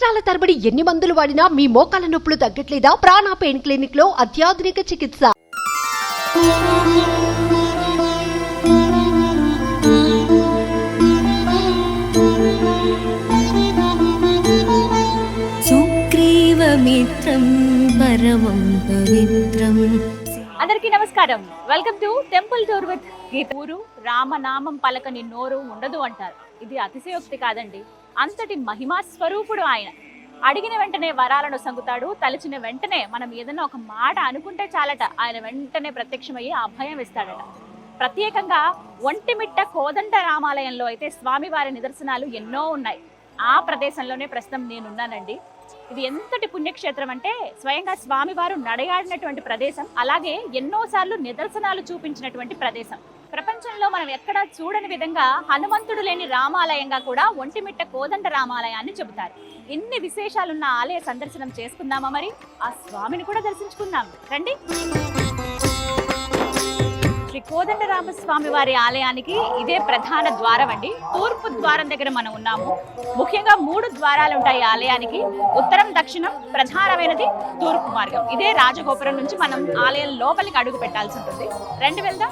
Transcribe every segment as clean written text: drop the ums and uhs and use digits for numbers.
సంవత్సరాల తరబడి ఎన్ని మందులు వాడినా మీ మోకాల నొప్పులు తగ్గట్లేదా? ప్రాణ పెయిన్ క్లినిక్ లో అత్యాధునిక చికిత్స. సుగ్రీవమిత్రం పరమం పవిత్రం. అందరికీ నమస్కారం. Welcome to temple tour with Geetha. ఊరు రామనామం పలకని నోరు ఉండదు అంటారు. ఇది అతిశయోక్తి కాదండి. అంతటి మహిమా స్వరూపుడు ఆయన. అడిగిన వెంటనే వరాలను సంగుతాడు. తలచిన వెంటనే మనం ఏదైనా ఒక మాట అనుకుంటే చాలట ఆయన వెంటనే ప్రత్యక్షమయ్యి అభయం ఇస్తాడట. ప్రత్యేకంగా ఒంటిమిట్ట కోదండ రామాలయంలో అయితే స్వామివారి నిదర్శనాలు ఎన్నో ఉన్నాయి. ఆ ప్రదేశంలోనే ప్రస్తుతం నేనున్నానండి. ఇది ఎంతటి పుణ్యక్షేత్రం అంటే స్వయంగా స్వామివారు నడయాడినటువంటి ప్రదేశం, అలాగే ఎన్నోసార్లు నిదర్శనాలు చూపించినటువంటి ప్రదేశం. ప్రపంచంలో మనం ఎక్కడా చూడని విధంగా హనుమంతుడు లేని రామాలయంగా కూడా ఒంటిమిట్ట కోదండ రామాలయాన్ని చెబుతారు. ఎన్ని విశేషాలున్న ఆలయ సందర్శనం చేసుకుందామా? మరి ఆ స్వామిని కూడా దర్శించుకుందాం రండి. శ్రీ కోదండ రామస్వామి వారి ఆలయానికి ఇదే ప్రధాన ద్వారం అండి. తూర్పు ద్వారం దగ్గర మనం ఉన్నాము. ముఖ్యంగా 3 ద్వారాలు ఉంటాయి ఆలయానికి. ఉత్తరం, దక్షిణం, ప్రధానమైనది తూర్పు మార్గం. ఇదే రాజగోపురం నుంచి మనం ఆలయం లోపలికి అడుగు పెట్టాల్సి ఉంటుంది. రండి వెళ్దాం.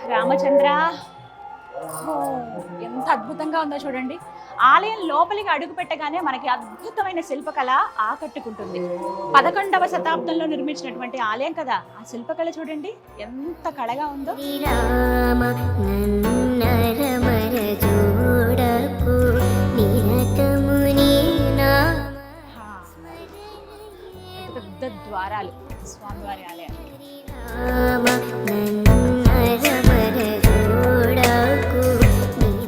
రామచంద్ర, ఎంత అద్భుతంగా ఉందో చూడండి. ఆలయం లోపలికి అడుగు పెట్టగానే మనకి అద్భుతమైన శిల్పకళ ఆకట్టుకుంటుంది. 11వ శతాబ్దంలో నిర్మించినటువంటి ఆలయం కదా. ఆ శిల్పకళ చూడండి ఎంత కళగా ఉందో. పెద్ద ద్వారాలు స్వామివారి ఆలయానికి.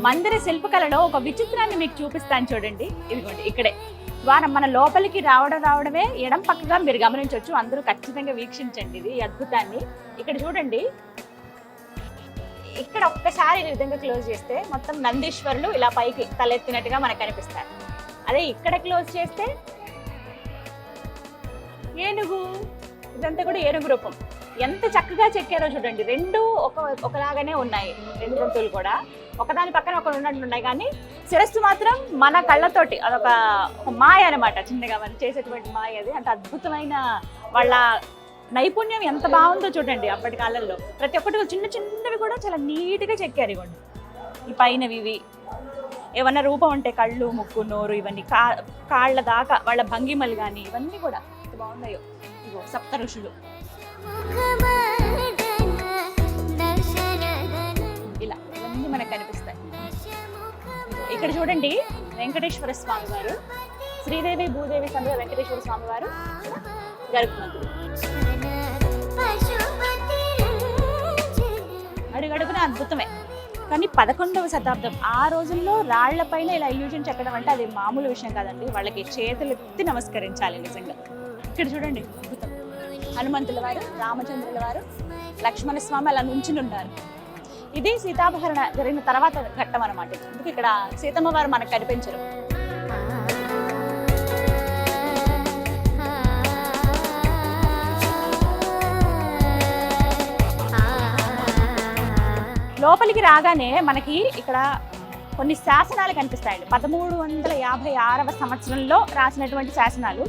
మందిర శిల్పకళలో ఒక విచిత్రాన్ని మీకు చూపిస్తాను చూడండి. ఇదిగోండి ఇక్కడే ద్వారం. మన లోపలికి రావడమే ఎడం పక్కగా మీరు గమనించవచ్చు. అందరూ ఖచ్చితంగా వీక్షించండి ఇది అద్భుతాన్ని. ఇక్కడ చూడండి, ఇక్కడ ఒక్కసారి ఈ విధంగా క్లోజ్ చేస్తే మొత్తం నందీశ్వరులు ఇలా పైకి తలెత్తినట్టుగా మనకు కనిపిస్తారు. అదే ఇక్కడ క్లోజ్ చేస్తే ఏనుగు, ఇదంతా కూడా ఏనుగు రూపం. ఎంత చక్కగా చెక్కారో చూడండి. రెండు ఒకలాగానే ఉన్నాయి. 2 జంతువులు కూడా ఒకదాని పక్కన ఒకరు ఉన్నట్లు ఉన్నాయి, కానీ శిరస్సు మాత్రం మన కళ్ళతోటి అదొక మాయ అనమాట. చిన్నగా మనం చేసేటువంటి మాయ అది. అంత అద్భుతమైన వాళ్ళ నైపుణ్యం ఎంత బాగుందో చూడండి. అప్పటి కాలంలో ప్రతి ఒక్కటి చిన్నవి కూడా చాలా నీట్గా చెక్కారు. ఇవ్వండి ఈ పైనవి, ఇవి ఏమన్నా రూపం ఉంటే కళ్ళు, ముక్కు, నోరు, ఇవన్నీ కాళ్ళ దాకా వాళ్ళ భంగిమలు కానీ ఇవన్నీ కూడా ఎంత బాగున్నాయో. ఇగో సప్త ఋషులు ఇలా ఇవన్నీ మనకు కనిపిస్తాయి. ఇక్కడ చూడండి వెంకటేశ్వర స్వామి వారు, శ్రీదేవి భూదేవి సమేత వెంకటేశ్వర స్వామి వారు, గరుత్మంతుడు. అడుగడుగున అద్భుతమే. కానీ 11వ శతాబ్దం ఆ రోజుల్లో రాళ్ల పైన ఇలా ఇల్యూజన్ చెక్కడం అంటే అది మామూలు విషయం కాదండి. వాళ్ళకి చేతులు ఎత్తి నమస్కరించాలి నిజంగా. ఇక్కడ చూడండి అద్భుతం. హనుమంతుల వారు, రామచంద్రుల వారు, లక్ష్మణ స్వామి అలా నుంచుని ఉన్నారు. ఇది సీతాపహరణ జరిగిన తర్వాత ఘట్టం అనమాట. అందుకే ఇక్కడ సీతమ్మ వారు మనకు కనిపించరు. లోపలికి రాగానే మనకి ఇక్కడ కొన్ని శాసనాలు కనిపిస్తాయండి. 1356వ సంవత్సరంలో రాసినటువంటి శాసనాలు,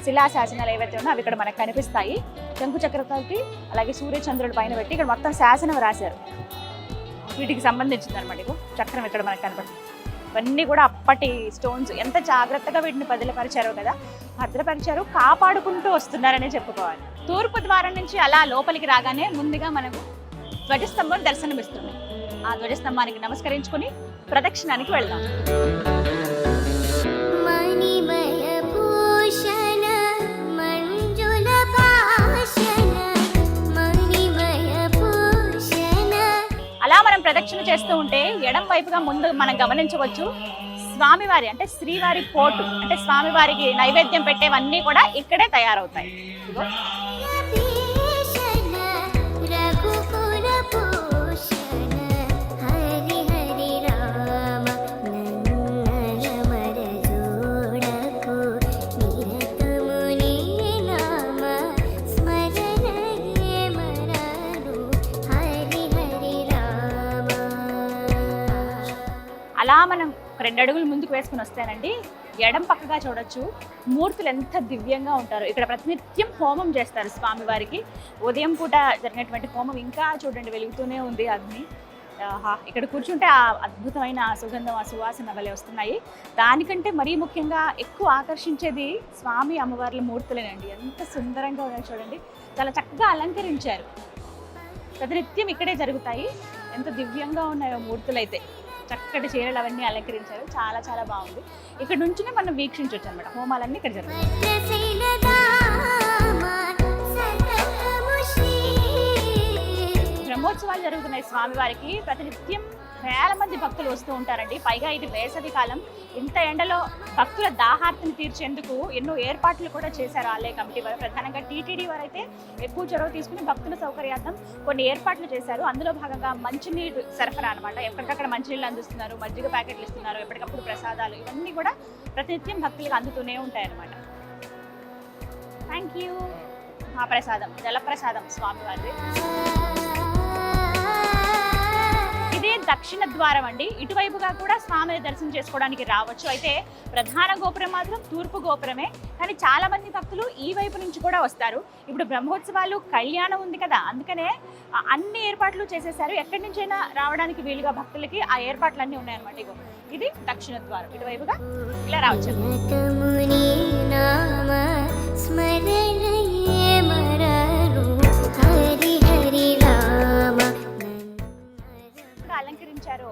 శిలా శాసనాలు ఏవైతే ఉన్నాయో అవి ఇక్కడ మనకు కనిపిస్తాయి. శంకు చక్రవర్తి అలాగే సూర్యచంద్రుడి పైన పెట్టి ఇక్కడ మొత్తం శాసనం రాశారు. వీటికి సంబంధించింది అనమాట. ఇగో చక్రం ఇక్కడ మనకు కనపడుతుంది. ఇవన్నీ కూడా అప్పటి స్టోన్స్. ఎంత జాగ్రత్తగా వీటిని భద్రపరిచారో కదా, భద్రపరిచారు, కాపాడుకుంటూ వస్తున్నారనే చెప్పుకోవాలి. తూర్పు ద్వారం నుంచి అలా లోపలికి రాగానే ముందుగా మనకు ధ్వజస్తంభం దర్శనమిస్తుంది. ఆ ధ్వజస్తంభానికి నమస్కరించుకుని ప్రదక్షిణానికి వెళ్దాం. అలా మనం ప్రదక్షిణ చేస్తూ ఉంటే ఎడం వైపుగా ముందు మనం గమనించవచ్చు స్వామివారి అంటే శ్రీవారి పోటు, అంటే స్వామివారికి నైవేద్యం పెట్టేవన్నీ కూడా ఇక్కడే తయారవుతాయి. మనం 2 అడుగులు ముందుకు వేసుకుని వస్తేనండి ఎడం పక్కగా చూడొచ్చు మూర్తులు ఎంత దివ్యంగా ఉంటారు. ఇక్కడ ప్రతినిత్యం హోమం చేస్తారు స్వామివారికి. ఉదయం పూట జరిగినటువంటి హోమం ఇంకా చూడండి వెలుగుతూనే ఉంది అగ్ని. ఇక్కడ కూర్చుంటే ఆ అద్భుతమైన సుగంధం, ఆ సువాసన వలె వస్తున్నాయి. దానికంటే మరీ ముఖ్యంగా ఎక్కువ ఆకర్షించేది స్వామి అమ్మవార్ల మూర్తులేనండి. ఎంత సుందరంగా ఉన్నాయో చూడండి, చాలా చక్కగా అలంకరించారు. ప్రతినిత్యం ఇక్కడే జరుగుతాయి. ఎంత దివ్యంగా ఉన్నాయో మూర్తులు అయితే. చక్కటి చీరలు అవన్నీ అలంకరించారు. చాలా చాలా బాగుంది. ఇక్కడ నుంచినే మనం వీక్షించవచ్చు అనమాట. హోమాలన్నీ ఇక్కడ జరుగుతాయి. బ్రహ్మోత్సవాలు జరుగుతున్నాయి స్వామివారికి. ప్రతినిత్యం వేల మంది భక్తులు వస్తూ ఉంటారండి. పైగా ఇది వేసవి కాలం. ఇంత ఎండలో భక్తుల దాహార్తిని తీర్చేందుకు ఎన్నో ఏర్పాట్లు కూడా చేశారు ఆలయ కమిటీ వారు. ప్రధానంగా టీటీడీ వారు అయితే ఎక్కువ చొరవ తీసుకుని భక్తుల సౌకర్యార్థం కొన్ని ఏర్పాట్లు చేశారు. అందులో భాగంగా మంచినీరు సరఫరా అనమాట. ఎప్పటికక్కడ మంచినీళ్ళు అందిస్తున్నారు, మజ్జిగ ప్యాకెట్లు ఇస్తున్నారు, ఎప్పటికప్పుడు ప్రసాదాలు, ఇవన్నీ కూడా ప్రతినిత్యం భక్తులకు అందుతూనే ఉంటాయి అన్నమాట. Thank you. మహాప్రసాదం, జలప్రసాదం స్వామివారిది. ఇదే దక్షిణ ద్వారం అండి. ఇటువైపుగా కూడా స్వామిని దర్శనం చేసుకోవడానికి రావచ్చు. అయితే ప్రధాన గోపురం మాత్రం తూర్పు గోపురమే. కానీ చాలా మంది భక్తులు ఈ వైపు నుంచి కూడా వస్తారు. ఇప్పుడు బ్రహ్మోత్సవాలు, కళ్యాణం ఉంది కదా, అందుకనే అన్ని ఏర్పాట్లు చేసేసారు. ఎక్కడి నుంచైనా రావడానికి వీలుగా భక్తులకి ఆ ఏర్పాట్లు అన్నీ ఉన్నాయన్నమాట. ఇగో ఇది దక్షిణ ద్వారం. ఇటువైపుగా ఇలా రావచ్చు. అలంకరించారు,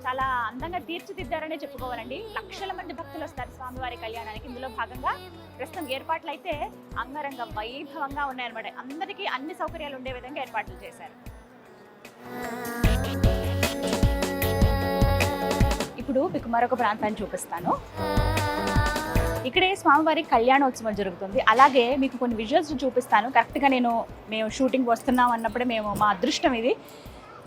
చాలా అందంగా తీర్చిదిద్దారనే చెప్పుకోవాలండి. లక్షల మంది భక్తులు వస్తారు స్వామివారి కళ్యాణానికి. ఇందులో భాగంగా ప్రస్తుతం ఏర్పాట్లు అయితే అంగరంగ వైభవంగా ఉన్నాయన్నమాట. అందరికీ అన్ని సౌకర్యాలు ఉండే విధంగా ఏర్పాట్లు చేశారు. ఇప్పుడు మీకు మరొక ప్రాంతాన్ని చూపిస్తాను. ఇక్కడే స్వామివారి కళ్యాణోత్సవం జరుగుతుంది. అలాగే మీకు కొన్ని విజువల్స్ చూపిస్తాను. కరెక్ట్గా మేము షూటింగ్ వస్తున్నాం అన్నప్పుడే మా అదృష్టం ఇది.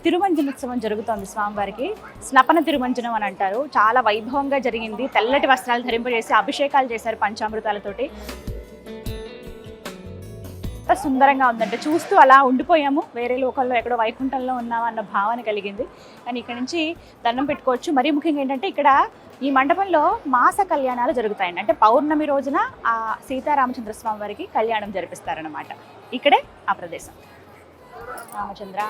తిరుమంజనోత్సవం జరుగుతోంది స్వామివారికి. స్నపన తిరుమంజనం అని అంటారు. చాలా వైభవంగా జరిగింది. తెల్లటి వస్త్రాలు ధరింపజేసి అభిషేకాలు చేశారు పంచామృతాలతోటి. ఎంత సుందరంగా ఉందంటే చూస్తూ అలా ఉండిపోయాము. వేరే లోకల్లో ఎక్కడో వైకుంఠంలో ఉన్నామా అన్న భావన కలిగింది. కానీ ఇక్కడ నుంచి దండం పెట్టుకోవచ్చు. మరీ ముఖ్యంగా ఏంటంటే ఇక్కడ ఈ మండపంలో మాస కళ్యాణాలు జరుగుతాయండి. అంటే పౌర్ణమి రోజున ఆ సీతారామచంద్ర స్వామి వారికి కళ్యాణం జరిపిస్తారనమాట. ఇక్కడే ఆ ప్రదేశం. రామచంద్ర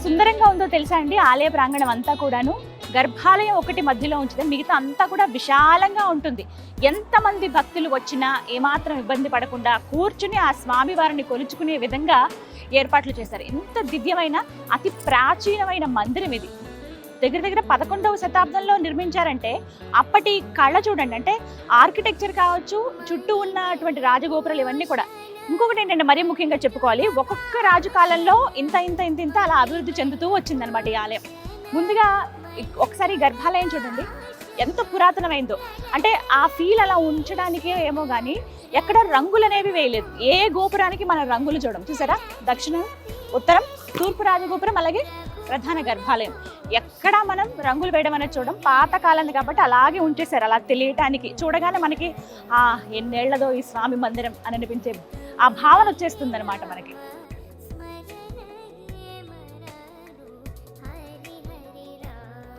సుందరంగా ఉందో తెలుసా అండి. ఆలయ ప్రాంగణం అంతా కూడాను గర్భాలయం ఒకటి మధ్యలో ఉంచితే మిగతా అంతా కూడా విశాలంగా ఉంటుంది. ఎంతమంది భక్తులు వచ్చినా ఏమాత్రం ఇబ్బంది పడకుండా కూర్చుని ఆ స్వామివారిని కొలుచుకునే విధంగా ఏర్పాట్లు చేశారు. ఎంత దివ్యమైన అతి ప్రాచీనమైన మందిరం ఇది. దగ్గర దగ్గర 11వ శతాబ్దంలో నిర్మించారంటే అప్పటి కళ చూడండి. అంటే ఆర్కిటెక్చర్ కావచ్చు, చుట్టూ ఉన్నటువంటి రాజగోపురాలు ఇవన్నీ కూడా. ఇంకొకటి ఏంటంటే మరీ ముఖ్యంగా చెప్పుకోవాలి, ఒక్కొక్క రాజు కాలంలో ఇంత ఇంత ఇంత ఇంత అలా అభివృద్ధి చెందుతూ వచ్చిందనమాట ఈ ఆలయం. ముందుగా ఒకసారి గర్భాలయం చూడండి ఎంత పురాతనమైందో. అంటే ఆ ఫీల్ అలా ఉంచడానికే ఏమో కానీ ఎక్కడ రంగులు అనేవి వేయలేదు. ఏ గోపురానికి మన రంగులు చూడడం. చూసారా, దక్షిణం, ఉత్తరం, తూర్పు రాజగోపురం, అలాగే ప్రధాన గర్భాలయం. ఎక్కడ మనం రంగులు వేయడం అనేది చూడడం. పాతకాలం కాబట్టి అలాగే ఉంచేశారు, అలా తెలియటానికి. చూడగానే మనకి ఎన్నేళ్లదో ఈ స్వామి మందిరం అని అనిపించే ఆ భావన వచ్చేస్తుంది అనమాట మనకి.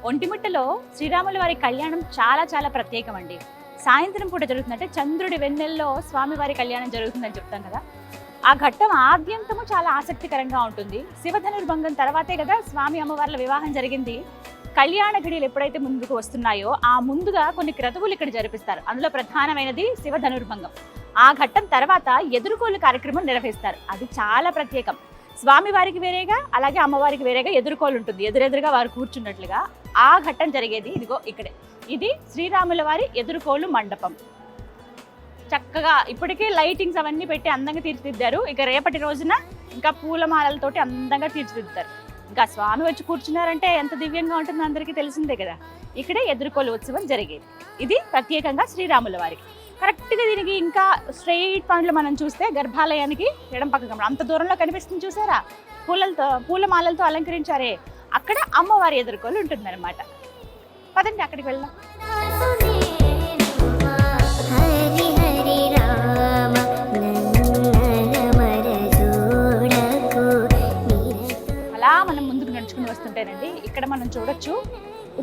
ఒంటిమిట్టలో శ్రీరాముల వారి కళ్యాణం చాలా చాలా ప్రత్యేకం అండి. సాయంత్రం పూట జరుగుతుందంటే చంద్రుడి వెన్నెల్లో స్వామివారి కళ్యాణం జరుగుతుందని చెప్తాం కదా. ఆ ఘట్టం ఆద్యంతము చాలా ఆసక్తికరంగా ఉంటుంది. శివధనుర్భంగం తర్వాతే కదా స్వామి అమ్మవార్ల వివాహం జరిగింది. కళ్యాణ ఘడియలు ఎప్పుడైతే ముందుకు వస్తున్నాయో ఆ ముందుగా కొన్ని క్రతువులు ఇక్కడ జరిపిస్తారు. అందులో ప్రధానమైనది శివ ధనుర్భంగం. ఆ ఘట్టం తర్వాత ఎదుర్కోలు కార్యక్రమం నిర్వహిస్తారు. అది చాలా ప్రత్యేకం. స్వామి వారికి వేరేగా, అలాగే అమ్మవారికి వేరేగా ఎదుర్కోలు ఉంటుంది. ఎదురెదురుగా వారు కూర్చున్నట్లుగా ఆ ఘట్టం జరిగేది ఇదిగో ఇక్కడే. ఇది శ్రీరాముల వారి ఎదుర్కోలు మండపం. చక్కగా ఇప్పటికే లైటింగ్స్ అవన్నీ పెట్టి అందంగా తీర్చిదిద్దారు. ఇక రేపటి రోజున ఇంకా పూలమాలలతోటి అందంగా తీర్చిదిద్దారు. ఇంకా స్వామి వచ్చి కూర్చున్నారంటే ఎంత దివ్యంగా ఉంటుందో అందరికీ తెలిసిందే కదా. ఇక్కడే ఎదుర్కోలు ఉత్సవం జరిగేది. ఇది ప్రత్యేకంగా శ్రీరాముల వారికి. కరెక్ట్గా దీనికి ఇంకా స్ట్రెయిట్ పాయింట్లు మనం చూస్తే గర్భాలయానికి ఎడం పక్కన అంత దూరంలో కనిపిస్తుంది చూసారా, పూలమాలలతో అలంకరించారే, అక్కడ అమ్మవారి ఎదుర్కోలు ఉంటుందన్నమాట. పదండి అక్కడికి వెళ్దాం. అలా మనం ముందుకు నడుచుకుని వస్తుంటేనండి ఇక్కడ మనం చూడొచ్చు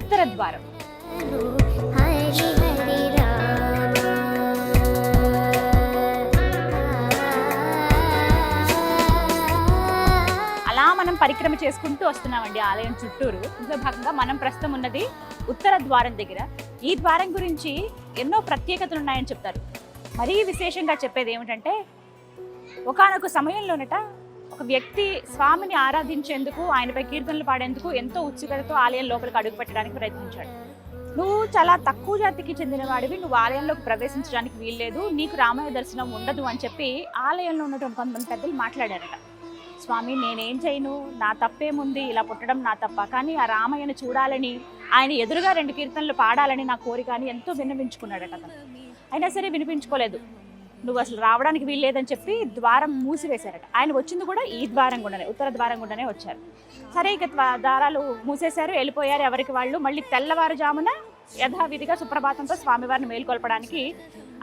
ఉత్తర ద్వారం. మనం పరిక్రమ చేసుకుంటూ వస్తున్నామండి ఆలయం చుట్టూరు. ఇందులో భాగంగా మనం ప్రస్తుతం ఉన్నది ఉత్తర ద్వారం దగ్గర. ఈ ద్వారం గురించి ఎన్నో ప్రత్యేకతలు ఉన్నాయని చెప్తారు. మరీ విశేషంగా చెప్పేది ఏమిటంటే, ఒకానొక సమయంలోనట ఒక వ్యక్తి స్వామిని ఆరాధించేందుకు, ఆయనపై కీర్తనలు పాడేందుకు ఎంతో ఉత్సుకతతో ఆలయం లోపలికి అడుగు పెట్టడానికి ప్రయత్నించాడు. నువ్వు చాలా తక్కువ జాతికి చెందిన వాడివి, నువ్వు ఆలయంలోకి ప్రవేశించడానికి వీల్లేదు, నీకు రామయ్య దర్శనం ఉండదు అని చెప్పి ఆలయంలో ఉన్నటువంటి కొంతమంది పెద్దలు మాట్లాడారట. స్వామి, నేనేం చేయను, నా తప్పేముంది, ఇలా పుట్టడం నా తప్ప, కానీ ఆ రామయ్యను చూడాలని, ఆయన ఎదురుగా 2 కీర్తనలు పాడాలని నా కోరిక అని ఎంతో విన్నవించుకున్నాడట అతను. అయినా సరే వినిపించుకోలేదు. నువ్వు అసలు రావడానికి వీల్లేదని చెప్పి ద్వారం మూసివేశారట. ఆయన వచ్చింది కూడా ఈ ద్వారం గుండానే, ఉత్తర ద్వారం గుండానే వచ్చారు. సరే ఇక ద్వారాలు మూసేశారు, వెళ్ళిపోయారు ఎవరికి వాళ్ళు. మళ్ళీ తెల్లవారుజామున యథావిధిగా సుప్రభాతంతో స్వామివారిని మేల్కొల్పడానికి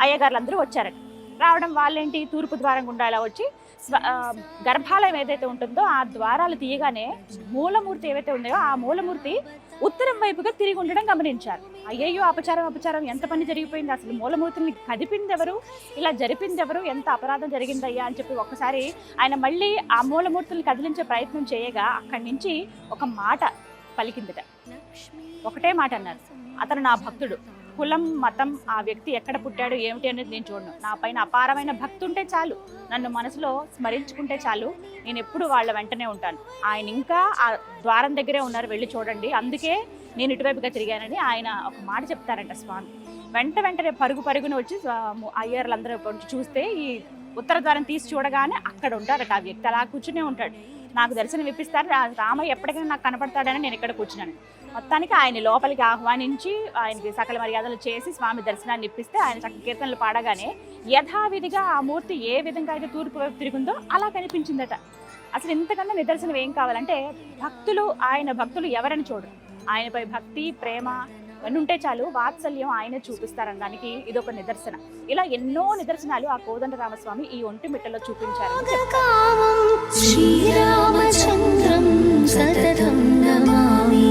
అయ్యగారులందరూ వచ్చారట. రావడం వాళ్ళేంటి, తూర్పు ద్వారం గుండా ఇలా వచ్చి గర్భాలయం ఏదైతే ఉంటుందో ఆ ద్వారాలు తీయగానే మూలమూర్తి ఏవైతే ఉన్నాయో ఆ మూలమూర్తి ఉత్తరం వైపుగా తిరిగి ఉండడం గమనించారు. అయ్యయ్యో, అపచారం, ఎంత పని జరిగిపోయింది, అసలు మూలమూర్తిని కదిపింది ఎవరు, ఇలా జరిపింది ఎవరు, ఎంత అపరాధం జరిగిందయ్యా అని చెప్పి ఒక్కసారి ఆయన మళ్ళీ ఆ మూలమూర్తిని కదిలించే ప్రయత్నం చేయగా అక్కడి నుంచి ఒక మాట పలికిందట. ఒకటే మాట అన్నారు, అతను నా భక్తుడు, కులం మతం ఆ వ్యక్తి ఎక్కడ పుట్టాడు ఏమిటి అనేది నేను చూడను, నా పైన అపారమైన భక్తి ఉంటే చాలు, నన్ను మనసులో స్మరించుకుంటే చాలు, నేను ఎప్పుడు వాళ్ళ వెంటనే ఉంటాను. ఆయన ఇంకా ఆ ద్వారం దగ్గరే ఉన్నారు, వెళ్ళి చూడండి, అందుకే నేను ఇటువైపుగా తిరిగానని ఆయన ఒక మాట చెప్తారంట స్వామి. వెంటనే పరుగున వచ్చి అయ్యర్లందరూ వచ్చి చూస్తే ఈ ఉత్తర ద్వారం తీసి చూడగానే అక్కడ ఉంటారట ఆ వ్యక్తి. అలా కూర్చునే ఉంటాడు. నాకు దర్శనం ఇప్పిస్తారు, రామయ్య ఎప్పటికైనా నాకు కనపడతాడని నేను ఇక్కడ కూర్చున్నాను. మొత్తానికి ఆయన లోపలికి ఆహ్వానించి ఆయనకి సకల మర్యాదలు చేసి స్వామి దర్శనాన్ని ఇప్పిస్తే ఆయన చక్క కీర్తనలు పాడగానే యథావిధిగా ఆ మూర్తి ఏ విధంగా అయితే తూర్పు వైపు తిరిగిందో అలా కనిపించిందట. అసలు ఇంతకన్నా నిదర్శనం ఏం కావాలంటే, ఆయన భక్తులు ఎవరని చూడరు, ఆయనపై భక్తి ప్రేమ ఉంటే చాలు, వాత్సల్యం ఆయన చూపిస్తారనడానికి ఇదొక నిదర్శనం. ఇలా ఎన్నో నిదర్శనాలు ఆ కోదండరామస్వామి ఈ ఒంటిమిట్టలో చూపించారని చెప్తారు. శ్రీరామచంద్రం సతతం నమామి.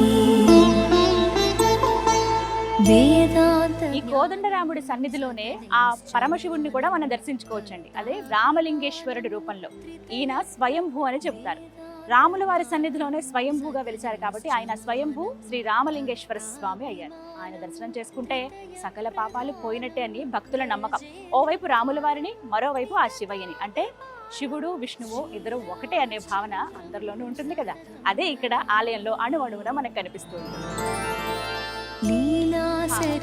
ఈ కోదండరాముడి సన్నిధిలోనే ఆ పరమశివుణ్ణి కూడా మనం దర్శించుకోవచ్చండి. అదే రామలింగేశ్వరుడి రూపంలో. ఈయన స్వయంభూ అని చెప్తారు. రాముల వారి సన్నిధిలోనే స్వయంభూగా వెలిచారు కాబట్టి ఆయన స్వయంభూ శ్రీ రామలింగేశ్వర స్వామి అయ్యారు. ఆయన దర్శనం చేసుకుంటే సకల పాపాలు పోయినట్టే అని భక్తుల నమ్మకం. ఓవైపు రాముల వారిని, మరోవైపు ఆ శివయ్యని, అంటే శివుడు విష్ణువు ఇద్దరు ఒకటే అనే భావన అందరిలోనూ ఉంటుంది కదా. అదే ఇక్కడ ఆలయంలో అణువణువున మనకు కనిపిస్తుంది.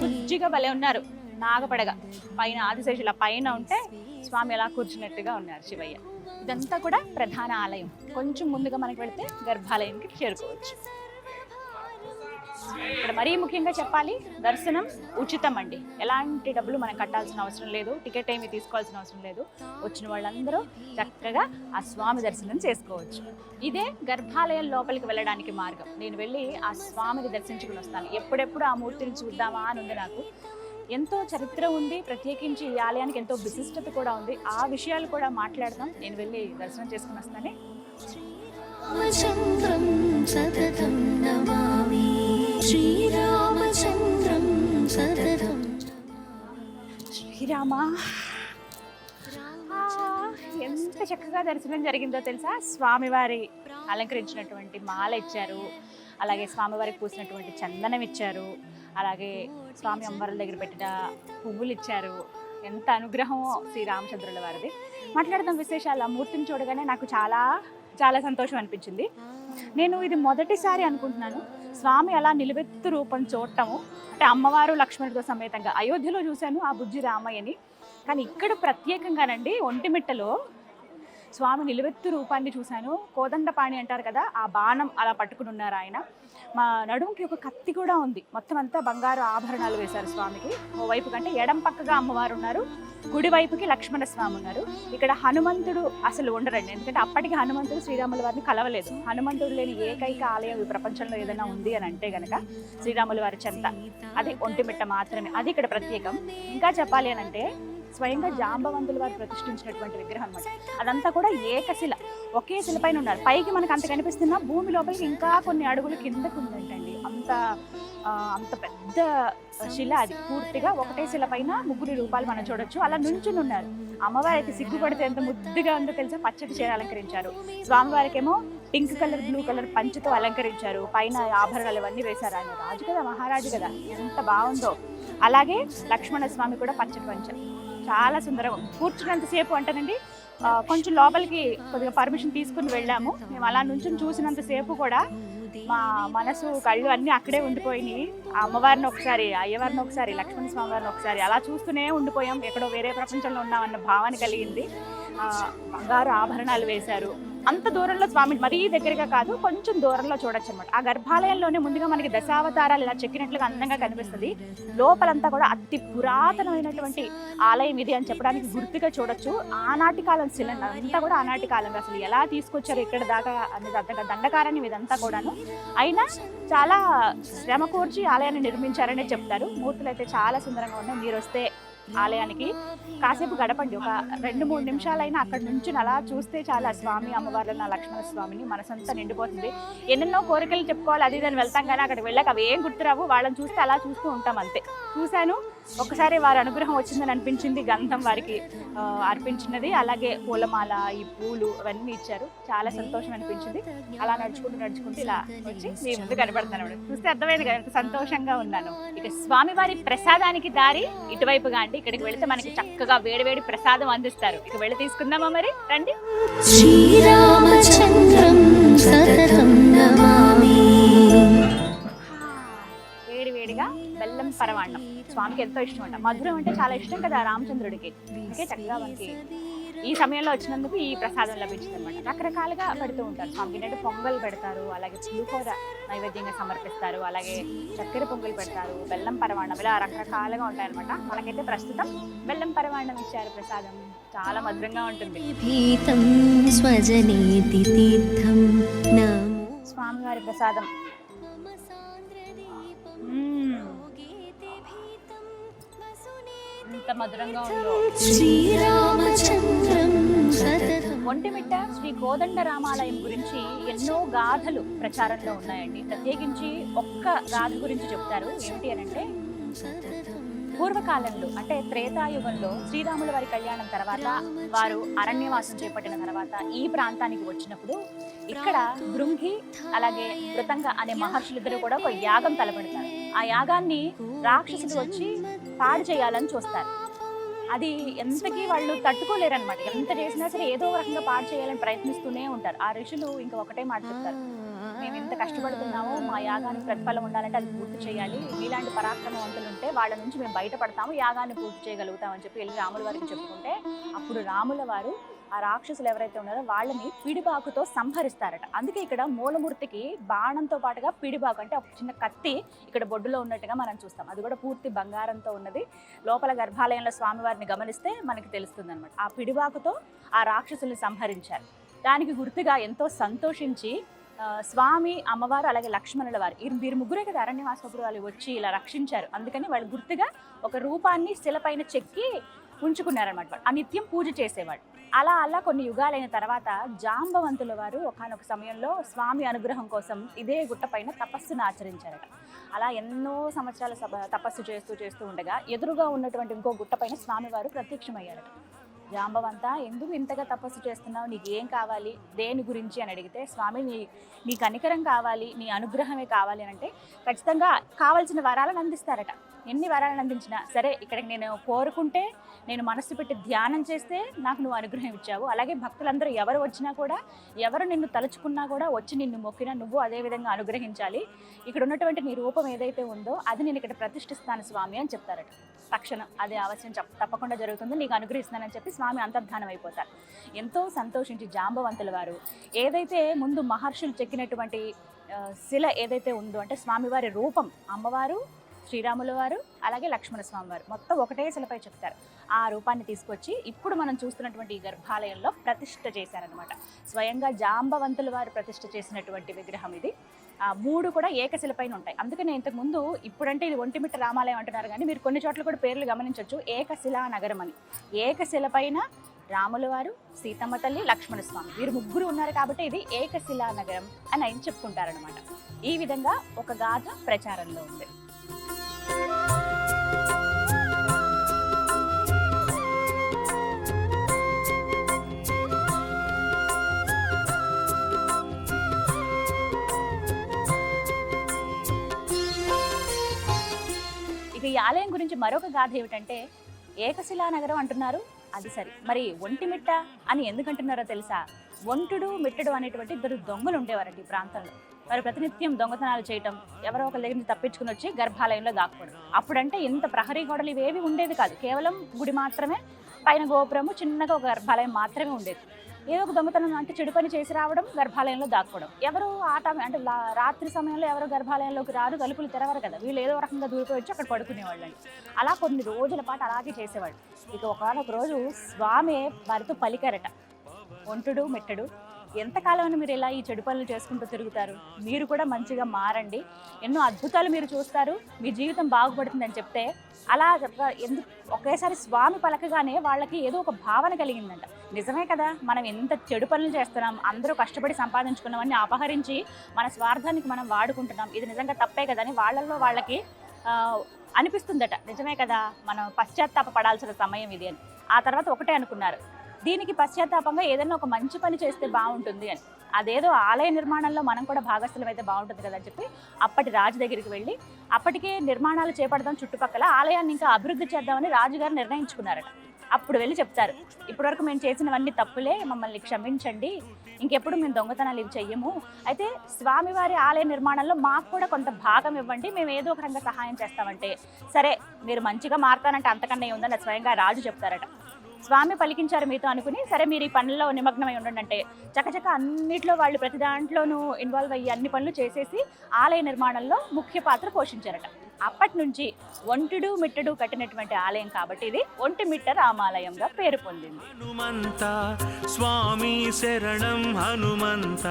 బుజ్జిగా భలే ఉన్నారు, నాగపడగ పైన ఆదిశేషుల పైన ఉంటే స్వామి అలా కూర్చున్నట్టుగా ఉన్నారు శివయ్య. ఇదంతా కూడా ప్రధాన ఆలయం. కొంచెం ముందుగా మనకి వెళితే గర్భాలయంకి చేరుకోవచ్చు. ఇక్కడ మరీ ముఖ్యంగా చెప్పాలి, దర్శనం ఉచితం అండి. ఎలాంటి డబ్బులు మనం కట్టాల్సిన అవసరం లేదు, టికెట్ ఏమీ తీసుకోవాల్సిన అవసరం లేదు. వచ్చిన వాళ్ళందరూ చక్కగా ఆ స్వామి దర్శనం చేసుకోవచ్చు. ఇదే గర్భాలయం లోపలికి వెళ్ళడానికి మార్గం. నేను వెళ్ళి ఆ స్వామిని దర్శించుకుని వస్తాను. ఎప్పుడెప్పుడు ఆ మూర్తిని చూద్దామా అని ఉంది నాకు. ఎంతో చరిత్ర ఉంది, ప్రత్యేకించి ఈ ఆలయానికి ఎంతో విశిష్టత కూడా ఉంది. ఆ విషయాలు కూడా మాట్లాడదాం. నేను వెళ్ళి దర్శనం చేసుకుని వస్తానే. శ్రీరామచంద్రం సతతం నమామి. శ్రీరామచంద్రం సతతం. శ్రీరామ, ఎంత చక్కగా దర్శనం జరిగిందో తెలుసా. స్వామివారి అలంకరించినటువంటి మాల ఇచ్చారు, అలాగే స్వామివారికి పూసినటువంటి చందనం ఇచ్చారు, అలాగే స్వామి అమ్మవార్ల దగ్గర పెట్టిన పువ్వులు ఇచ్చారు. ఎంత అనుగ్రహం శ్రీరామచంద్రుల వారిది. మాట్లాడదాం విశేషాలు. ఆ మూర్తిని చూడగానే నాకు చాలా చాలా సంతోషం అనిపించింది. నేను ఇది మొదటిసారి అనుకుంటున్నాను స్వామి అలా నిలువెత్తు రూపం చూడటము. అంటే అమ్మవారు లక్ష్మణుడితో సమేతంగా అయోధ్యలో చూశాను ఆ బుజ్జి రామయ్యని, కానీ ఇక్కడ ప్రత్యేకంగానండి ఒంటిమిట్టలో స్వామి నిలువెత్తు రూపాన్ని చూశాను. కోదండపాణి అంటారు కదా, ఆ బాణం అలా పట్టుకుని ఉన్నారు ఆయన. మా నడుముకి ఒక కత్తి కూడా ఉంది. మొత్తం అంతా బంగారు ఆభరణాలు వేశారు స్వామికి. ఓ వైపు కంటే ఎడం పక్కగా అమ్మవారు ఉన్నారు, కుడి వైపుకి లక్ష్మణ స్వామి ఉన్నారు. ఇక్కడ హనుమంతుడు అసలు ఉండరండి, ఎందుకంటే అప్పటికి హనుమంతుడు శ్రీరాముల వారిని కలవలేదు. హనుమంతుడు లేని ఏకైక ఆలయం ఈ ప్రపంచంలో ఏదైనా ఉంది అని అంటే గనక శ్రీరాముల వారి చెంత, అది ఒంటిమిట్ట మాత్రమే. అది ఇక్కడ ప్రత్యేకం. ఇంకా చెప్పాలి అని అంటే స్వయంగా జాంబవంతుల వారు ప్రతిష్ఠించినటువంటి విగ్రహం అనమాట. అదంతా కూడా ఏకశిల, ఒకే శిల పైన ఉన్నారు. పైకి మనకు అంత కనిపిస్తున్నా భూమి లోపలికి ఇంకా కొన్ని అడుగులు కిందకు ఉందంటండి. అంత పెద్ద శిల అది. పూర్తిగా ఒకటే శిల పైన ముగ్గురి రూపాలు మనం చూడొచ్చు. అలా నుంచుని ఉన్నారు. అమ్మవారు అయితే సిగ్గుపడితే ఎంత ముద్దుగా ఉందో తెలుసా, పచ్చటి చీర అలంకరించారు. స్వామివారికి ఏమో పింక్ కలర్ బ్లూ కలర్ పంచుతో అలంకరించారు. పైన ఆభరణాలు ఇవన్నీ వేశారు. ఆయన రాజు కదా, మహారాజు కదా, ఎంత బాగుందో. అలాగే లక్ష్మణ స్వామి కూడా పచ్చటి పంచ, చాలా సుందరం. కూర్చున్నంతసేపు అంటేనండి కొంచెం లోపలికి కొద్దిగా పర్మిషన్ తీసుకుని వెళ్ళాము. మేము అలా నుంచి చూసినంతసేపు కూడా మా మనసు కళ్ళు అన్నీ అక్కడే ఉండిపోయినాయి. ఆ అమ్మవారిని ఒకసారి, అయ్యవారిని ఒకసారి, లక్ష్మణ స్వామి వారిని ఒకసారి అలా చూస్తూనే ఉండిపోయాం. ఎక్కడో వేరే ప్రపంచంలో ఉన్నామన్న భావన కలిగింది. బంగారు ఆభరణాలు వేశారు. అంత దూరంలో స్వామి మరీ దగ్గరగా కాదు, కొంచెం దూరంలో చూడొచ్చు అనమాట. ఆ గర్భాలయంలోనే ముందుగా మనకి దశావతారాలు ఇలా చెక్కినట్లుగా అందంగా కనిపిస్తుంది. లోపలంతా కూడా అతి పురాతనమైనటువంటి ఆలయం ఇది అని చెప్పడానికి గుర్తుగా చూడొచ్చు. ఆనాటి కాలం సిలిండర్ అంతా కూడా ఆనాటి కాలం. అసలు ఎలా తీసుకొచ్చారు ఇక్కడ దాకా అనేది అంతగా దండకారణ్యం ఇదంతా కూడాను. అయినా చాలా శ్రమ కూర్చి ఆలయాన్ని నిర్మించారనే చెప్తారు. మూర్తులు అయితే చాలా సుందరంగా ఉన్నాయి. మీరు వస్తే ఆలయానికి కాసేపు గడపండి, ఒక 2-3 నిమిషాలైనా అక్కడ నుంచి అలా చూస్తే చాలా స్వామి అమ్మవార్లను, లక్ష్మణ స్వామిని మనసంతా నిండిపోతుంది. ఎన్నెన్నో కోరికలు చెప్పుకోవాలి అది ఇదని వెళ్తాం, కానీ అక్కడికి వెళ్ళాక అవి ఏం గుర్తురావు. వాళ్ళని చూస్తే అలా చూస్తూ ఉంటాం అంతే. చూశాను, ఒకసారి వారి అనుగ్రహం వచ్చిందని అనిపించింది. గంధం వారికి అర్పించినది, అలాగే పూలమాల, ఈ పూలు అవన్నీ ఇచ్చారు. చాలా సంతోషం అనిపించింది. అలా నడుచుకుంటూ ఇలా వచ్చి మీ ముందు కనబడుతున్నాను. చూస్తే అర్థమైంది కదా ఎంత సంతోషంగా ఉన్నాను. ఇక స్వామివారి ప్రసాదానికి దారి ఇటువైపుగా అండి. ఇక్కడికి వెళితే మనకి చక్కగా వేడివేడి ప్రసాదం అందిస్తారు. ఇక వెళ్ళి తీసుకుందామా మరి, రండి. శ్రీరామచంద్రం సతతం నమామి. వేడివేడిగా బెల్లం పరమాన్నం స్వామికి ఎంతో ఇష్టం అంట. మధురం అంటే చాలా ఇష్టం కదా రామచంద్రుడికి. అందుకే చక్కగా మనకి ఈ సమయంలో వచ్చినందుకు ఈ ప్రసాదం లభించింది అనమాట. రకరకాలుగా పెడుతూ ఉంటారు స్వామికి. ఏంటంటే పొంగల్ పెడతారు, అలాగే పులిహోర నైవేద్యంగా సమర్పిస్తారు, అలాగే చక్కెర పొంగల్ పెడతారు, బెల్లం పరమాన్నం, ఇలా రకరకాలుగా ఉంటాయన్నమాట. మనకైతే ప్రస్తుతం బెల్లం పరమాన్నం ఇచ్చారు ప్రసాదం. చాలా మధురంగా ఉంటుంది. స్వామివారి ప్రసాదం ఎంత మధురంగా ఉందో. శ్రీరామచంద్రం సతతం. ఒంటిమిట్ట శ్రీ కోదండ రామాలయం గురించి ఎన్నో గాథలు ప్రచారంలో ఉన్నాయండి. ప్రత్యేకించి ఒక్క గాథ గురించి చెప్తారు. ఏమిటి అని అంటే, పూర్వకాలంలో అంటే త్రేతాయుగంలో శ్రీరాముల వారి కళ్యాణం తర్వాత వారు అరణ్యవాసం చేపట్టిన తర్వాత ఈ ప్రాంతానికి వచ్చినప్పుడు ఇక్కడ భృంగి అలాగే మృతంగ అనే మహర్షులిద్దరూ కూడా ఒక యాగం తలపెడతారు. ఆ యాగాన్ని రాక్షసులు వచ్చి పాడు చేయాలని చూస్తారు. అది ఎంతకీ వాళ్ళు తట్టుకోలేరనమాట. ఎంత చేసినా సరే ఏదో రకంగా పాడు చేయాలని ప్రయత్నిస్తూనే ఉంటారు. ఆ ఋషులు ఇంకా ఒకటే మాట చెప్తారు, మేము ఎంత కష్టపడుతున్నామో మా యాగానికి ప్రతిఫలం ఉండాలంటే అది పూర్తి చేయాలి. మీలాంటి పరాక్రమవంతులు ఉంటే వాళ్ళ నుంచి మేము బయటపడతాము, యాగాన్ని పూర్తి చేయగలుగుతామని చెప్పి వెళ్ళి రాముల వారికి చెప్పుకుంటే, అప్పుడు రాముల వారు ఆ రాక్షసులు ఎవరైతే ఉన్నారో వాళ్ళని పిడిబాకుతో సంహరిస్తారట. అందుకే ఇక్కడ మూలమూర్తికి బాణంతో పాటుగా పిడిబాకు అంటే ఒక చిన్న కత్తి ఇక్కడ బొడ్డులో ఉన్నట్టుగా మనం చూస్తాం. అది కూడా పూర్తి బంగారంతో ఉన్నది. లోపల గర్భాలయంలో స్వామివారిని గమనిస్తే మనకి తెలుస్తుంది అనమాట. ఆ పిడిబాకుతో ఆ రాక్షసుల్ని సంహరించారు. దానికి గుర్తుగా ఎంతో సంతోషించి స్వామి, అమ్మవారు అలాగే లక్ష్మణుల వారు వీరు ముగ్గురే కదా అరణ్యవాసపుడు వాళ్ళు వచ్చి ఇలా రక్షించారు. అందుకని వాళ్ళు గుర్తుగా ఒక రూపాన్ని శిలపైన చెక్కి ఉంచుకున్నారనమాట. ఆ నిత్యం పూజ చేసేవాడు. అలా కొన్ని యుగాలైన తర్వాత జాంబవంతుల వారు ఒకానొక సమయంలో స్వామి అనుగ్రహం కోసం ఇదే గుట్ట పైన తపస్సును ఆచరించారట. అలా ఎన్నో సంవత్సరాల తపస్సు చేస్తూ ఉండగా ఎదురుగా ఉన్నటువంటి ఇంకో గుట్ట పైన స్వామివారు ప్రత్యక్షమయ్యారట. జాంబవంత ఎందుకు ఇంతగా తపస్సు చేస్తున్నావు, నీకు ఏం కావాలి, దేని గురించి అని అడిగితే, స్వామి నీ కనికరం కావాలి, నీ అనుగ్రహమే కావాలి అని అంటే ఖచ్చితంగా కావాల్సిన వరాలను అందిస్తారట. ఎన్ని వరాలను అందించినా సరే, ఇక్కడికి నేను కోరుకుంటే, నేను మనస్సు పెట్టి ధ్యానం చేస్తే నాకు నువ్వు అనుగ్రహం ఇచ్చావు. అలాగే భక్తులందరూ ఎవరు వచ్చినా కూడా, ఎవరు నిన్ను తలుచుకున్నా కూడా, వచ్చి నిన్ను మొక్కినా నువ్వు అదే విధంగా అనుగ్రహించాలి. ఇక్కడ ఉన్నటువంటి నీ రూపం ఏదైతే ఉందో అది నేను ఇక్కడ ప్రతిష్ఠిస్తాను స్వామి అని చెప్తారట. తక్షణం అదే అవశ్యం తప్పకుండా జరుగుతుంది, నీకు అనుగ్రహిస్తానని చెప్పి స్వామి అంతర్ధానం అయిపోతారు. ఎంతో సంతోషించి జాంబవంతుల వారు ఏదైతే ముందు మహర్షులు చెక్కినటువంటి శిల ఏదైతే ఉందో, అంటే స్వామివారి రూపం, అమ్మవారు, శ్రీరాముల వారు, అలాగే లక్ష్మణ స్వామి వారు మొత్తం ఒకటే శిలపై చెప్తారు. ఆ రూపాన్ని తీసుకొచ్చి ఇప్పుడు మనం చూస్తున్నటువంటి ఈ గర్భాలయంలో ప్రతిష్ఠ చేశారనమాట. స్వయంగా జాంబవంతుల వారు ప్రతిష్ఠ చేసినటువంటి విగ్రహం ఇది. 3 కూడా ఏకశిలపైన ఉంటాయి. అందుకని ఇంతకుముందు, ఇప్పుడంటే ఇది ఒంటిమిట్ట రామాలయం అంటున్నారు, కానీ మీరు కొన్ని చోట్ల కూడా పేర్లు గమనించవచ్చు, ఏకశిలా నగరం అని. ఏకశిలపైన రాముల వారు, సీతమ్మ తల్లి, లక్ష్మణ స్వామి వీరు 3 ఉన్నారు కాబట్టి ఇది ఏకశిలా నగరం అని ఆయన చెప్పుకుంటారనమాట. ఈ విధంగా ఒక గాథ ప్రచారంలో ఉంది. ఇక ఈ ఆలయం గురించి మరొక గాథ ఏమిటంటే, ఏకశిలా నగరం అంటున్నారు, అది సరే, మరి ఒంటిమిట్ట అని ఎందుకంటున్నారో తెలుసా? ఒంటుడు మిట్టడు అనేటువంటి 2 దొంగలు ఉండేవారట ఈ ప్రాంతంలో. వారు ప్రతినిత్యం దొంగతనాలు చేయటం, ఎవరో ఒకరి దగ్గర నుంచి తప్పించుకుని వచ్చి గర్భాలయంలో దాక్కోవడం. అప్పుడంటే ఇంత ప్రహరీ గోడలు ఇవేవి ఉండేవి కాదు, కేవలం గుడి మాత్రమే, పైన గోపురము, చిన్నగా ఒక గర్భాలయం మాత్రమే ఉండేది. ఏదో ఒక దొంగతనం అంటే చెడు పని చేసి రావడం, గర్భాలయంలో దాక్కోవడం. ఎవరు అంటే రాత్రి సమయంలో ఎవరు గర్భాలయంలోకి రారు, తలుపులు తెరవరు కదా, వీళ్ళు ఏదో రకంగా దూరిపోయి వచ్చి అక్కడ పడుకునేవాళ్ళు అండి. అలా కొన్ని రోజుల పాటు అలాగే చేసేవాళ్ళు. ఇక ఒకనొక రోజు స్వామి వారితో పలికారట, ఒంటుడు మెట్టడు, ఎంతకాలం అని మీరు ఇలా ఈ చెడు పనులు చేసుకుంటూ తిరుగుతారు, మీరు కూడా మంచిగా మారండి, ఎన్నో అద్భుతాలు మీరు చూస్తారు, మీ జీవితం బాగుపడుతుందని చెప్తే, అలా ఎందుకు ఒకేసారి స్వామి పలకగానే వాళ్ళకి ఏదో ఒక భావన కలిగిందంట. నిజమే కదా, మనం ఎంత చెడు పనులు చేస్తున్నాం, అందరూ కష్టపడి సంపాదించుకున్నామని అపహరించి మన స్వార్థానికి మనం వాడుకుంటున్నాం, ఇది నిజంగా తప్పే కదా అని వాళ్ళల్లో వాళ్ళకి అనిపిస్తుందట. నిజమే కదా, మనం పశ్చాత్తాప పడాల్సిన సమయం ఇది అని. ఆ తర్వాత ఒకటే అనుకున్నారు, దీనికి పశ్చాత్తాపంగా ఏదైనా ఒక మంచి పని చేస్తే బాగుంటుంది అని. అదేదో ఆలయ నిర్మాణంలో మనం కూడా భాగస్థలం అయితే బాగుంటుంది కదా అని చెప్పి అప్పటి రాజు దగ్గరికి వెళ్ళి, అప్పటికే నిర్మాణాలు చేపడదాం, చుట్టుపక్కల ఆలయాన్ని ఇంకా అభివృద్ధి చేద్దామని రాజుగారు నిర్ణయించుకున్నారట. అప్పుడు వెళ్ళి చెప్తారు, ఇప్పటివరకు మేము చేసినవన్నీ తప్పులే, మమ్మల్ని క్షమించండి, ఇంకెప్పుడు మేము దొంగతనాలు ఇవి చెయ్యము, అయితే స్వామివారి ఆలయ నిర్మాణంలో మాకు కూడా కొంత భాగం ఇవ్వండి, మేము ఏదో ఒక రకంగా సహాయం చేస్తామంటే, సరే మీరు మంచిగా మారుతానంటే అంతకన్నా ఉందని స్వయంగా రాజు చెప్తారట. స్వామి పలికించారు మీతో అనుకుని, సరే మీరు ఈ పనుల్లో నిమగ్నమై ఉండండి అంటే చకచక అన్నిట్లో వాళ్ళు ప్రతి దాంట్లోనూ ఇన్వాల్వ్ అయ్యి అన్ని పనులు చేసేసి ఆలయ నిర్మాణంలో ముఖ్య పాత్ర పోషించారట. అప్పటి నుంచి ఒంటుడు మిట్టడు కట్టినటువంటి ఆలయం కాబట్టి ఇది ఒంటిమిట్ట రామాలయంగా పేరు పొందింది. హనుమంత స్వామి శరణం హనుమంత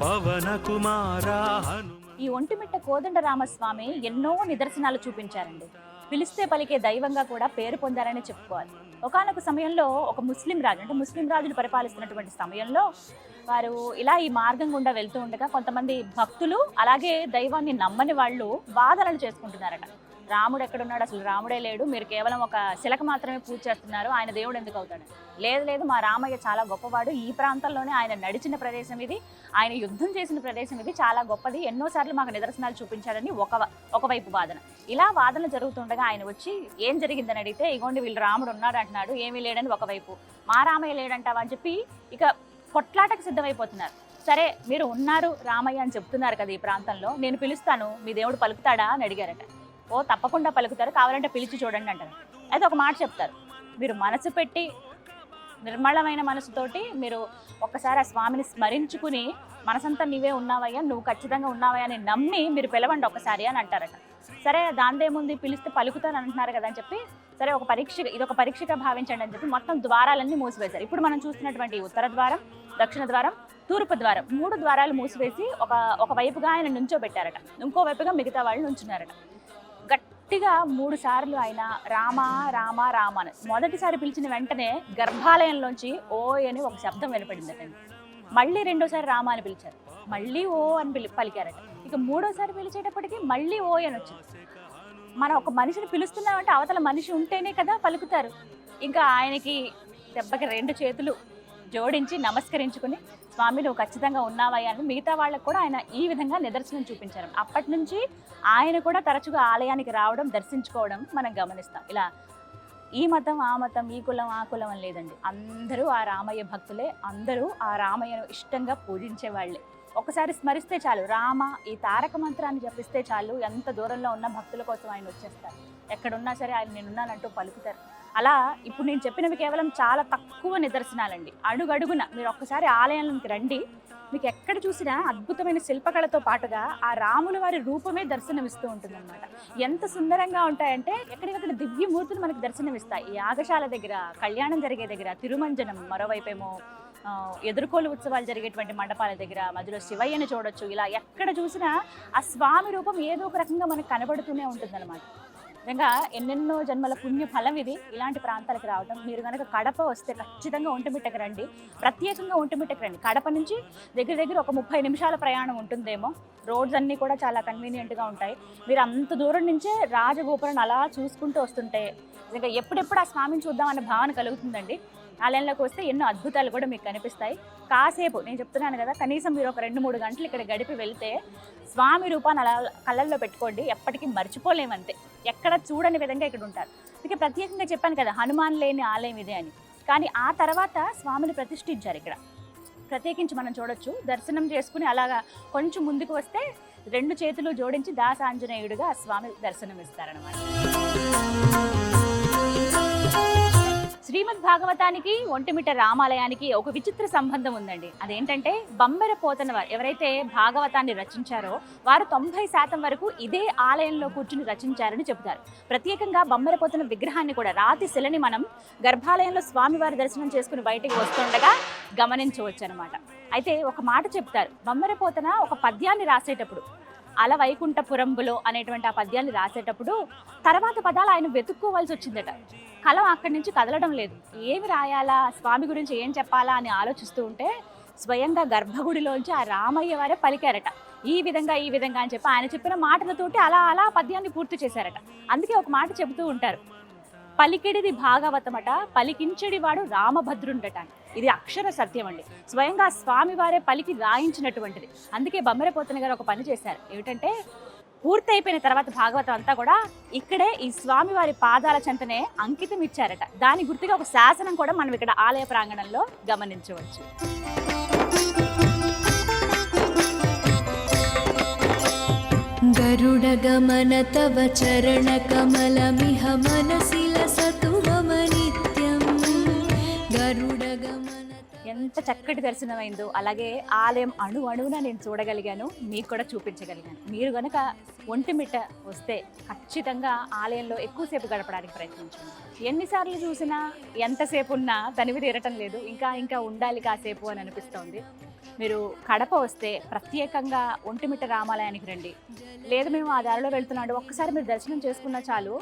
పవన కుమార హనుమ. ఈ ఒంటిమిట్ట కోదండరామస్వామి ఎన్నో నిదర్శనాలు చూపించారండి. పిలిస్తే పలికే దైవంగా కూడా పేరు పొందారని చెప్పుకోవాలి. ఒకానొక సమయంలో ఒక ముస్లిం రాజు, అంటే ముస్లిం రాజులు పరిపాలిస్తున్నటువంటి సమయంలో వారు ఇలా ఈ మార్గం గుండా వెళ్తూ ఉండగా కొంతమంది భక్తులు, అలాగే దైవాన్ని నమ్మని వాళ్ళు వాదనలు చేసుకుంటున్నారట. రాముడు ఎక్కడున్నాడు, అసలు రాముడే లేడు, మీరు కేవలం ఒక శిలకు మాత్రమే పూజ చేస్తున్నారు, ఆయన దేవుడు ఎందుకు అవుతాడు? లేదు, మా రామయ్య చాలా గొప్పవాడు, ఈ ప్రాంతంలోనే ఆయన నడిచిన ప్రదేశం ఇది, ఆయన యుద్ధం చేసిన ప్రదేశం ఇది, చాలా గొప్పది, ఎన్నోసార్లు మాకు నిదర్శనాలు చూపించారని ఒకవైపు వాదన. ఇలా వాదనలు జరుగుతుండగా ఆయన వచ్చి ఏం జరిగిందని అడిగితే, ఇగోండి వీళ్ళు రాముడు ఉన్నాడు అంటున్నాడు, ఏమీ లేడని ఒకవైపు, మా రామయ్య లేడంటావా అని చెప్పి ఇక కొట్లాటకు సిద్ధమైపోతున్నారు. సరే మీరు ఉన్నారు రామయ్య అని చెప్తున్నారు కదా ఈ ప్రాంతంలో, నేను పిలుస్తాను, మీ దేవుడు పలుకుతాడా అని అడిగారట. ఓ తప్పకుండా పలుకుతారు, కావాలంటే పిలిచి చూడండి అంటారు. అయితే ఒక మాట చెప్తారు, మీరు మనసు పెట్టి నిర్మలమైన మనసుతోటి మీరు ఒక్కసారి ఆ స్వామిని స్మరించుకుని, మనసంతా నీవే ఉన్నావయ్యా, నువ్వు ఖచ్చితంగా ఉన్నావయ్యా అని నమ్మి మీరు పిలవండి ఒకసారి అని అంటారట. సరే దాందేముంది, పిలిస్తే పలుకుతాను అంటున్నారు కదా అని చెప్పి, సరే ఇదొక పరీక్షగా భావించండి అని చెప్పి మొత్తం ద్వారాలన్నీ మూసివేశారు. ఇప్పుడు మనం చూస్తున్నటువంటి ఉత్తర ద్వారం, దక్షిణ ద్వారం, తూర్పు ద్వారం, 3 ద్వారాలు మూసివేసి ఒక వైపుగా ఆయన నుంచోబెట్టారట, ఇంకో వైపుగా మిగతా వాళ్ళు నుంచున్నారట. గట్టిగా 3 సార్లు ఆయన రామా రామా రామ అని మొదటిసారి పిలిచిన వెంటనే గర్భాలయంలోంచి ఓ అని ఒక శబ్దం వినపడిందటండి. మళ్ళీ 2వ రామ అని పిలిచారు, మళ్ళీ ఓ అని పలికారట. ఇక 3వసారి పిలిచేటప్పటికి మళ్ళీ ఓ అని వచ్చింది. మనం ఒక మనిషిని పిలుస్తున్నామంటే అవతల మనిషి ఉంటేనే కదా పలుకుతారు. ఇంకా ఆయనకి దెబ్బకి 2 చేతులు జోడించి నమస్కరించుకుని స్వామి నువ్వు ఖచ్చితంగా ఉన్నావయ్యా అని మిగతా వాళ్ళకు కూడా ఆయన ఈ విధంగా నిదర్శనం చూపించారు. అప్పటి నుంచి ఆయన కూడా తరచుగా ఆలయానికి రావడం, దర్శించుకోవడం మనం గమనిస్తాం. ఇలా ఈ మతం ఆ మతం, ఈ కులం ఆ కులం అని లేదండి. అందరూ ఆ రామయ్య భక్తులే, అందరూ ఆ రామయ్యను ఇష్టంగా పూజించే వాళ్ళే. ఒకసారి స్మరిస్తే చాలు, రామ ఈ తారక మంత్రాన్ని జపిస్తే చాలు, ఎంత దూరంలో ఉన్న భక్తుల కోసం ఆయన వచ్చేస్తారు. ఎక్కడున్నా సరే ఆయన నేనున్నానంటూ పలుకుతారు. అలా ఇప్పుడు నేను చెప్పినవి కేవలం చాలా తక్కువ నిదర్శనాలండి. అడుగడుగున మీరు ఒక్కసారి ఆలయానికి రండి, మీకు ఎక్కడ చూసినా అద్భుతమైన శిల్పకళతో పాటుగా ఆ రాముల వారి రూపమే దర్శనమిస్తూ ఉంటుందన్నమాట. ఎంత సుందరంగా ఉంటాయంటే ఎక్కడికక్కడ దివ్యమూర్తులు మనకి దర్శనమిస్తాయి. ఈ యాగశాల దగ్గర, కళ్యాణం జరిగే దగ్గర, తిరుమంజనం, మరోవైపేమో ఎదుర్కోలు ఉత్సవాలు జరిగేటువంటి మండపాల దగ్గర మధ్యలో శివయ్యని చూడొచ్చు. ఇలా ఎక్కడ చూసినా ఆ స్వామి రూపం ఏదో ఒక రకంగా మనకు కనబడుతూనే ఉంటుందన్నమాట. నిజంగా ఎన్నెన్నో జన్మల పుణ్య ఫలం ఇది ఇలాంటి ప్రాంతాలకు రావడం. మీరు కనుక కడప వస్తే ఖచ్చితంగా ఒంటిమిట్టకు రండి, ప్రత్యేకంగా ఒంటిమిట్టకు రండి. కడప నుంచి దగ్గర దగ్గర ఒక 30 నిమిషాల ప్రయాణం ఉంటుందేమో. రోడ్స్ అన్నీ కూడా చాలా కన్వీనియంట్గా ఉంటాయి. మీరు అంత దూరం నుంచే రాజగోపురం అలా చూసుకుంటూ వస్తుంటే నిజంగా ఎప్పుడెప్పుడు ఆ స్వామిని చూద్దామనే భావన కలుగుతుందండి. ఆలయంలోకి వస్తే ఎన్నో అద్భుతాలు కూడా మీకు కనిపిస్తాయి. కాసేపు నేను చెప్తున్నాను కదా, కనీసం మీరు ఒక 2-3 గంటలు ఇక్కడ గడిపి వెళ్తే స్వామి రూపాన్ని అలా కళ్ళల్లో పెట్టుకోండి, ఎప్పటికీ మర్చిపోలేమంతే. ఎక్కడ చూడని విధంగా ఇక్కడ ఉంటారు. అందుకే ప్రత్యేకంగా చెప్పాను కదా, హనుమాన్ లేని ఆలయం ఇదే అని. కానీ ఆ తర్వాత స్వామిని ప్రతిష్ఠించారు ఇక్కడ. ప్రత్యేకించి మనం చూడొచ్చు. దర్శనం చేసుకుని అలాగా కొంచెం ముందుకు వస్తే 2 చేతులు జోడించి దాసాంజనేయుడిగా ఆ స్వామి దర్శనం ఇస్తారనమాట. శ్రీమద్ భాగవతానికి ఒంటిమిట్ట రామాలయానికి ఒక విచిత్ర సంబంధం ఉందండి. అదేంటంటే బమ్మెర పోతన వారు ఎవరైతే భాగవతాన్ని రచించారో వారు 90% వరకు ఇదే ఆలయంలో కూర్చుని రచించారని చెబుతారు. ప్రత్యేకంగా బమ్మెర పోతన విగ్రహాన్ని కూడా, రాతి శిలని మనం గర్భాలయంలో స్వామివారి దర్శనం చేసుకుని బయటికి వస్తుండగా గమనించవచ్చు అనమాట. అయితే ఒక మాట చెప్తారు, బమ్మెర పోతన ఒక పద్యాన్ని రాసేటప్పుడు, అల వైకుంఠపురంబులో అనేటువంటి ఆ పద్యాన్ని రాసేటప్పుడు తర్వాత పదాలు ఆయన వెతుక్కోవాల్సి వచ్చిందట. కలం అక్కడి నుంచి కదలడం లేదు. ఏమి రాయాలా, స్వామి గురించి ఏం చెప్పాలా అని ఆలోచిస్తూ ఉంటే స్వయంగా గర్భగుడిలోంచి ఆ రామయ్య వారే పలికారట. ఈ విధంగా అని చెప్పి ఆయన చెప్పిన మాటలతోటి అలా పద్యాన్ని పూర్తి చేశారట. అందుకే ఒక మాట చెబుతూ ఉంటారు, పలికిడిది భాగవతమట, పలికించడి వాడు రామభద్రుండట. ఇది అక్షర సత్యం అండి. స్వయంగా స్వామివారే పలికి రాయించినటువంటిది. అందుకే బమ్మెర పోతన గారు ఒక పని చేశారు. ఏమిటంటే పూర్తయిపోయిన తర్వాత భాగవతం అంతా కూడా ఇక్కడే ఈ స్వామివారి పాదాల చెంతనే అంకితం ఇచ్చారట. దాని గుర్తుగా ఒక శాసనం కూడా మనం ఇక్కడ ఆలయ ప్రాంగణంలో గమనించవచ్చు. గరుడ గమన తవ చరణ కమలమిహ మనసి లసతు మమ నిత్యం. గరుడ గమన ఎంత చక్కటి దర్శనమైందో, అలాగే ఆలయం అణువున నేను చూడగలిగాను, మీకు కూడా చూపించగలిగాను. మీరు కనుక ఒంటిమిట్ట వస్తే ఖచ్చితంగా ఆలయంలో ఎక్కువసేపు గడపడానికి ప్రయత్నించండి. ఎన్నిసార్లు చూసినా ఎంతసేపు ఉన్నా తనివి తీరటం లేదు, ఇంకా ఉండాలి కాసేపు అని అనిపిస్తోంది. మీరు కడప వస్తే ప్రత్యేకంగా ఒంటిమిట్ట రామాలయానికి రండి. లేదు మేము ఆ దారిలో వెళ్తున్నాడు, ఒక్కసారి మీరు దర్శనం చేసుకున్నా చాలు.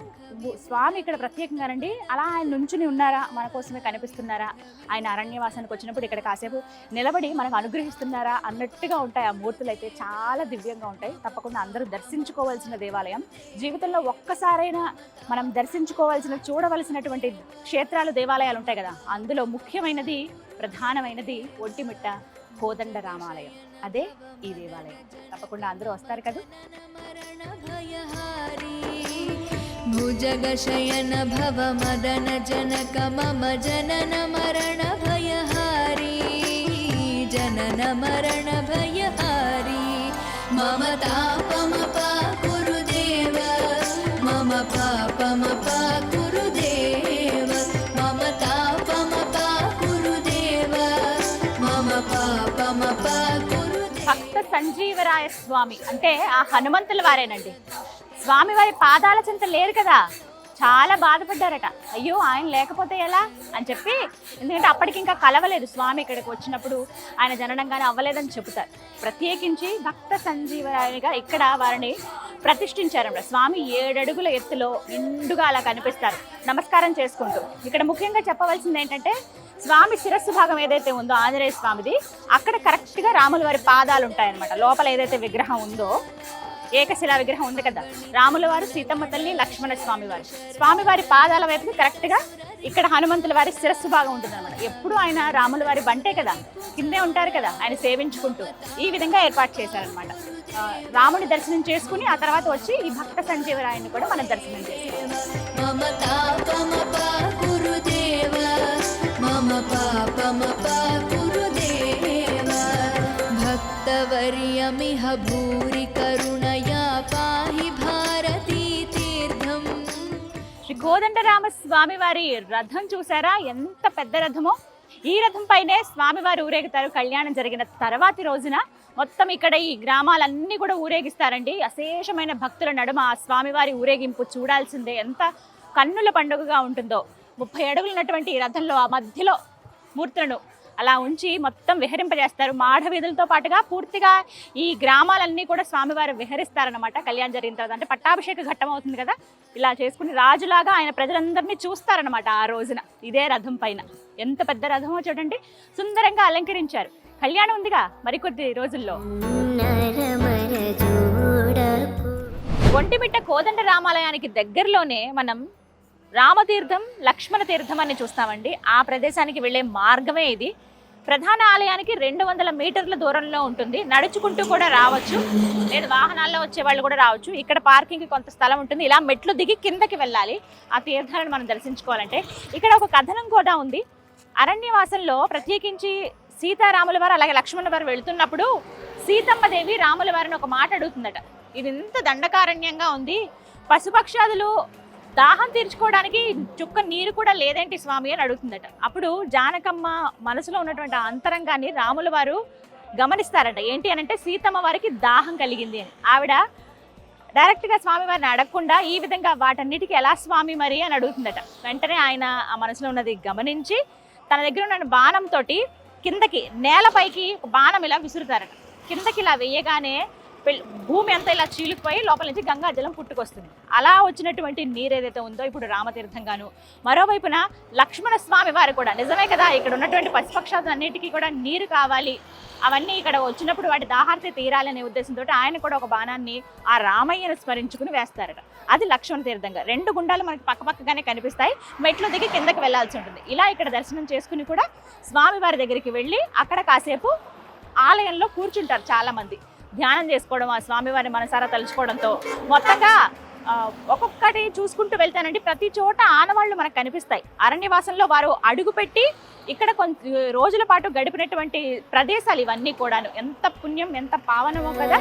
స్వామి ఇక్కడ ప్రత్యేకంగా రండి, అలా ఆయన నుంచుని ఉన్నారా, మన కోసమే కనిపిస్తున్నారా, ఆయన అరణ్యవాసానికి వచ్చినప్పుడు ఇక్కడ కాసేపు నిలబడి మనకు అనుగ్రహిస్తున్నారా అన్నట్టుగా ఉంటాయి. ఆ మూర్తులు అయితే చాలా దివ్యంగా ఉంటాయి. తప్పకుండా అందరూ దర్శించుకోవాల్సిన దేవాలయం. జీవితంలో ఒక్కసారైనా మనం దర్శించుకోవాల్సిన, చూడవలసినటువంటి క్షేత్రాలు, దేవాలయాలు ఉంటాయి కదా, అందులో ముఖ్యమైనది, ప్రధానమైనది ఒంటిమిట్ట కోదండ రామాలయం. అదే ఈ దేవాలయం. తప్పకుండా అందరూ వస్తారు కదా. భుజగ శయన భవ మదన జనక మమ జనన మరణ భయహారీ. జనన మరణ భయహారీ. మమ తాపమ పాకురు దేవ, మమ పాపమ పాకురు దేవ. మమ తాపమ పాకురు దేవ, మమ పాపమ పాకురు దేవ. భక్త సంజీవరాయ స్వామి అంటే ఆ హనుమంతుల వారేనండి. స్వామి వారి పాదాల చెంత లేరు కదా, చాలా బాధపడ్డారట. అయ్యో ఆయన లేకపోతే ఎలా అని చెప్పి, ఎందుకంటే అప్పటికి ఇంకా కలవలేదు స్వామి. ఇక్కడికి వచ్చినప్పుడు ఆయన జననంగానే అవ్వలేదని చెబుతారు. ప్రత్యేకించి భక్త సంజీవరాయనిగా ఇక్కడ వారిని ప్రతిష్ఠించారన్నమాట. స్వామి 7 అడుగుల ఎత్తులో నిండుగా అలా కనిపిస్తారు నమస్కారం చేసుకుంటూ. ఇక్కడ ముఖ్యంగా చెప్పవలసింది ఏంటంటే, స్వామి శిరస్సు భాగం ఏదైతే ఉందో ఆంజనేయ స్వామిది, అక్కడ కరెక్ట్గా రాముల వారి పాదాలు ఉంటాయన్నమాట. లోపల ఏదైతే విగ్రహం ఉందో ఏకశిలా విగ్రహం ఉంది కదా, రాముల వారు, సీతమ్మ తల్లి, లక్ష్మణ స్వామివారు. స్వామివారి పాదాల వైపు కరెక్ట్గా ఇక్కడ హనుమంతుల వారి శిరస్సు భాగం ఉంటుంది అనమాట. ఎప్పుడు ఆయన రాముల వారి బంటే కదా, కిందే ఉంటారు కదా, ఆయన సేవించుకుంటూ ఈ విధంగా ఏర్పాటు చేశారనమాట. రాముని దర్శనం చేసుకుని ఆ తర్వాత వచ్చి ఈ భక్త సంజీవరాయన్ని కూడా మనం దర్శనం చేస్తాం. భక్తవర్యమిహ భూరి కరుణయా పాహి భారతీ తీర్థం. శ్రీ కోదండరామ స్వామివారి రథం చూసారా, ఎంత పెద్ద రథమో. ఈ రథం పైనే స్వామివారు ఊరేగుతారు. కళ్యాణం జరిగిన తర్వాతి రోజున మొత్తం ఇక్కడ ఈ గ్రామాలన్నీ కూడా ఊరేగిస్తారండి. అశేషమైన భక్తుల నడుమ ఆ స్వామివారి ఊరేగింపు చూడాల్సిందే. ఎంత కన్నుల పండుగగా ఉంటుందో. 30 అడుగులు ఉన్నటువంటి ఈ రథంలో ఆ మధ్యలో మూర్తులను అలా ఉంచి మొత్తం విహరింపజేస్తారు. మాఢ వీధులతో పాటుగా పూర్తిగా ఈ గ్రామాలన్నీ కూడా స్వామివారు విహరిస్తారనమాట. కళ్యాణం జరిగిన తర్వాత అంటే పట్టాభిషేక ఘట్టం అవుతుంది కదా, ఇలా చేసుకుని రాజులాగా ఆయన ప్రజలందరినీ చూస్తారనమాట ఆ రోజున ఇదే రథం పైన. ఎంత పెద్ద రథమో చూడండి, సుందరంగా అలంకరించారు. కళ్యాణం ఉందిగా మరికొద్ది రోజుల్లో. ఒంటిమిట్ట కోదండ రామాలయానికి దగ్గరలోనే మనం రామతీర్థం, లక్ష్మణ తీర్థం అని చూస్తామండి. ఆ ప్రదేశానికి వెళ్ళే మార్గమే ఇది. ప్రధాన ఆలయానికి 200 మీటర్ల దూరంలో ఉంటుంది. నడుచుకుంటూ కూడా రావచ్చు, లేదు వాహనాల్లో వచ్చే వాళ్ళు కూడా రావచ్చు. ఇక్కడ పార్కింగ్కి కొంత స్థలం ఉంటుంది. ఇలా మెట్లు దిగి కిందకి వెళ్ళాలి ఆ తీర్థాలను మనం దర్శించుకోవాలంటే. ఇక్కడ ఒక కథనం కూడా ఉంది. అరణ్యవాసంలో ప్రత్యేకించి సీతారాముల వారు అలాగే లక్ష్మణ వారు వెళుతున్నప్పుడు సీతమ్మదేవి రాముల వారిని ఒక మాట అడుగుతుందట. ఇది ఇంత దండకారణ్యంగా ఉంది, పశుపక్షాదులు దాహం తీర్చుకోవడానికి చుక్క నీరు కూడా లేదేంటి స్వామి అని అడుగుతుందట. అప్పుడు జానకమ్మ మనసులో ఉన్నటువంటి ఆ అంతరంగాన్ని రాముల వారు గమనిస్తారట. ఏంటి అని అంటే సీతమ్మ వారికి దాహం కలిగింది అని. ఆవిడ డైరెక్ట్గా స్వామివారిని అడగకుండా ఈ విధంగా వాటన్నిటికీ ఎలా స్వామి మరి అని అడుగుతుందట. వెంటనే ఆయన ఆ మనసులో ఉన్నది గమనించి తన దగ్గర ఉన్న బాణంతో కిందకి నేలపైకి బాణం ఇలా విసురుతారట. కిందకి ఇలా వేయగానే భూమి అంతా ఇలా చీలుకుపోయి లోపల నుంచి గంగా జలం పుట్టుకొస్తుంది. అలా వచ్చినటువంటి నీరు ఏదైతే ఉందో ఇప్పుడు రామతీర్థంగాను. మరోవైపున లక్ష్మణ స్వామి వారు కూడా నిజమే కదా, ఇక్కడ ఉన్నటువంటి పశుపక్షాలన్నిటికీ కూడా నీరు కావాలి, అవన్నీ ఇక్కడ వచ్చినప్పుడు వాటి దాహార్తి తీరాలనే ఉద్దేశంతో ఆయన కూడా ఒక బాణాన్ని ఆ రామయ్యను స్మరించుకుని వేస్తారట. అది లక్ష్మణ తీర్థంగా. 2 గుండాలు మనకి పక్కపక్కగానే కనిపిస్తాయి. మెట్లు దిగి కిందకి వెళ్లాల్సి ఉంటుంది. ఇలా ఇక్కడ దర్శనం చేసుకుని కూడా స్వామివారి దగ్గరికి వెళ్ళి అక్కడ కాసేపు ఆలయంలో కూర్చుంటారు చాలామంది. ధ్యానం చేసుకోవడం, ఆ స్వామివారిని మనసారా తలుచుకోవడంతో మొత్తంగా ఒక్కొక్కటి చూసుకుంటూ వెళ్తానండి. ప్రతి చోట ఆనవాళ్లు మనకు కనిపిస్తాయి. అరణ్యవాసంలో వారు అడుగుపెట్టి ఇక్కడ కొంత రోజుల పాటు గడిపినటువంటి ప్రదేశాలు ఇవన్నీ కూడాను. ఎంత పుణ్యం, ఎంత పావనమో కదా.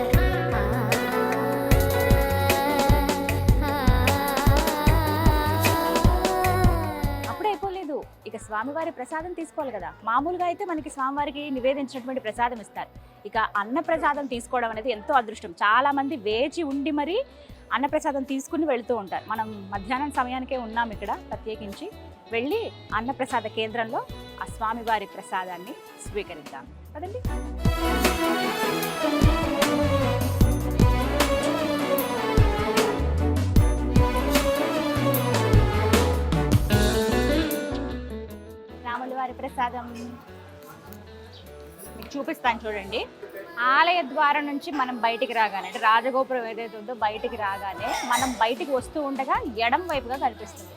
ఇక స్వామివారి ప్రసాదం తీసుకోవాలి కదా. మామూలుగా అయితే మనకి స్వామివారికి నివేదించినటువంటి ప్రసాదం ఇస్తారు. ఇక అన్న ప్రసాదం తీసుకోవడం అనేది ఎంతో అదృష్టం. చాలా మంది వేచి ఉండి మరి అన్నప్రసాదం తీసుకుని వెళుతూ ఉంటారు. మనం మధ్యాహ్నం సమయానికే ఉన్నాం ఇక్కడ. ప్రత్యేకించి వెళ్ళి అన్నప్రసాద కేంద్రంలో ఆ స్వామివారి ప్రసాదాన్ని స్వీకరిద్దాం కదండి. రాములవారి ప్రసాదం మీకు చూపిస్తాను చూడండి. ఆలయ ద్వారం నుంచి మనం బయటికి రాగానే, అంటే రాజగోపురం ఏదైతే ఉందో బయటికి రాగానే మనం బయటికి వస్తూ ఉండగా ఎడం వైపుగా కనిపిస్తుంది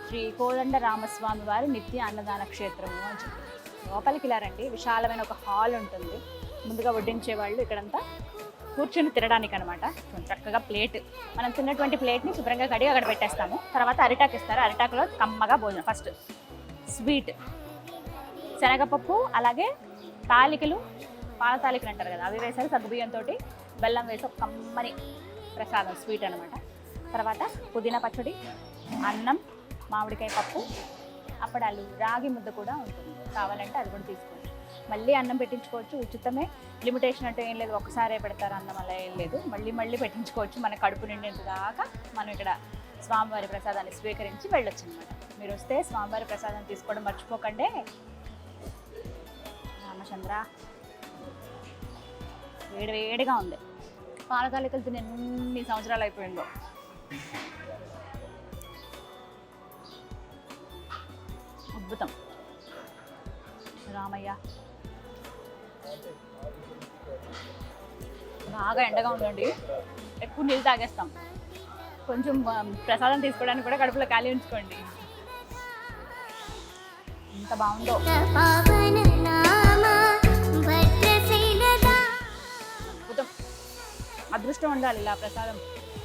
శ్రీ కోదండ రామస్వామి వారి నిత్య అన్నదాన క్షేత్రము అని చెప్పి. లోపలికి ఇలా రండి. విశాలమైన ఒక హాల్ ఉంటుంది. ముందుగా వడ్డించే వాళ్ళు ఇక్కడంతా కూర్చొని తినడానికి అనమాట. చక్కగా ప్లేట్, మనం తిన్నటువంటి ప్లేట్ని శుభ్రంగా కడిగి అక్కడ పెట్టేస్తాము. తర్వాత అరిటాకు ఇస్తారు. అరిటాకులో కమ్మగా భోజనం. ఫస్ట్ స్వీట్ శనగపప్పు, అలాగే తాలికలు, పాల తాలికలు అంటారు కదా, అవి వేసారు. సగ్గుబియ్యంతో బెల్లం వేసి ఒక కమ్మని ప్రసాదం స్వీట్ అనమాట. తర్వాత పుదీనా పచ్చడి, అన్నం, మామిడికాయ పప్పు, అప్పడాలు, రాగి ముద్ద కూడా ఉంటుంది. కావాలంటే అది కూడా తీసుకోవచ్చు. మళ్ళీ అన్నం పెట్టించుకోవచ్చు, ఉచితమే. లిమిటేషన్ అంటే ఏం లేదు, ఒక్కసారే పెడతారు అన్నం, అలా ఏం లేదు. మళ్ళీ పెట్టించుకోవచ్చు. మన కడుపు నిండేంత దాకా మనం ఇక్కడ స్వామివారి ప్రసాదాన్ని స్వీకరించి వెళ్ళొచ్చు అనమాట. మీరు వస్తే స్వామివారి ప్రసాదం తీసుకోవడం మర్చిపోకండి. రామచంద్ర వేడిగా ఉంది. పాలతాలికలు తిని ఎన్ని సంవత్సరాలు అయిపోయిందో. అద్భుతం. రామయ్య బాగా ఎండగా ఉందండి, ఎక్కువ నీళ్ళు తాగేస్తాం. కొంచెం ప్రసాదం తీసుకోవడానికి కూడా కడుపులో ఖాళీ ఉంచుకోండి. ఎంత బాగుందో. అదృష్టం ఉండాలి ఇలా ప్రసాదం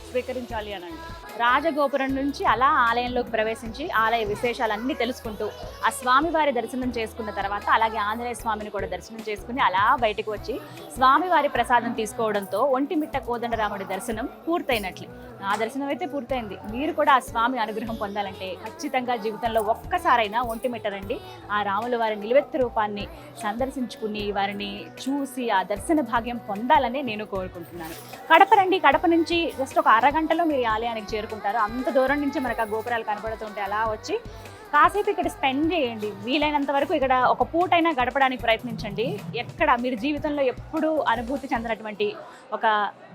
స్వీకరించాలి అని అంటే. రాజగోపురం నుంచి అలా ఆలయంలోకి ప్రవేశించి ఆలయ విశేషాలన్నీ తెలుసుకుంటూ ఆ స్వామివారి దర్శనం చేసుకున్న తర్వాత అలాగే ఆంజనేయ స్వామిని కూడా దర్శనం చేసుకుని అలా బయటకు వచ్చి స్వామివారి ప్రసాదం తీసుకోవడంతో ఒంటిమిట్ట కోదండరాముడి దర్శనం పూర్తయినట్లే. నా దర్శనం అయితే పూర్తయింది. మీరు కూడా ఆ స్వామి అనుగ్రహం పొందాలంటే ఖచ్చితంగా జీవితంలో ఒక్కసారైనా ఒంటిమిట్ట రండి. ఆ రాముల వారి నిలువెత్తు రూపాన్ని సందర్శించుకుని వారిని చూసి ఆ దర్శన భాగ్యం పొందాలని నేను కోరుకుంటున్నాను. కడప రండి, కడప నుంచి జస్ట్ ఒక అరగంటలో మీరు ఈ ఆలయానికి చేరుకుంటారు. అంత దూరం నుంచి మనకు ఆ గోపురాలు కనబడుతుంటే అలా వచ్చి కాసేపు ఇక్కడ స్పెండ్ చేయండి. వీలైనంత వరకు ఇక్కడ ఒక పూటైనా గడపడానికి ప్రయత్నించండి. ఎక్కడ మీరు జీవితంలో ఎప్పుడూ అనుభూతి చెందినటువంటి ఒక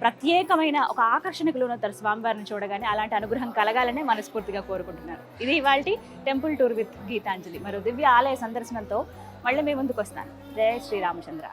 ప్రత్యేకమైన ఒక ఆకర్షణకు లోనవుతారు స్వామివారిని చూడగానే. అలాంటి అనుగ్రహం కలగాలనే మనస్ఫూర్తిగా కోరుకుంటున్నారు. ఇది ఇవాల్టి టెంపుల్ టూర్ విత్ గీతాంజలి. మరో దివ్య ఆలయ సందర్శనంతో మళ్ళీ మీ ముందుకు వస్తాను. జై శ్రీరామచంద్ర.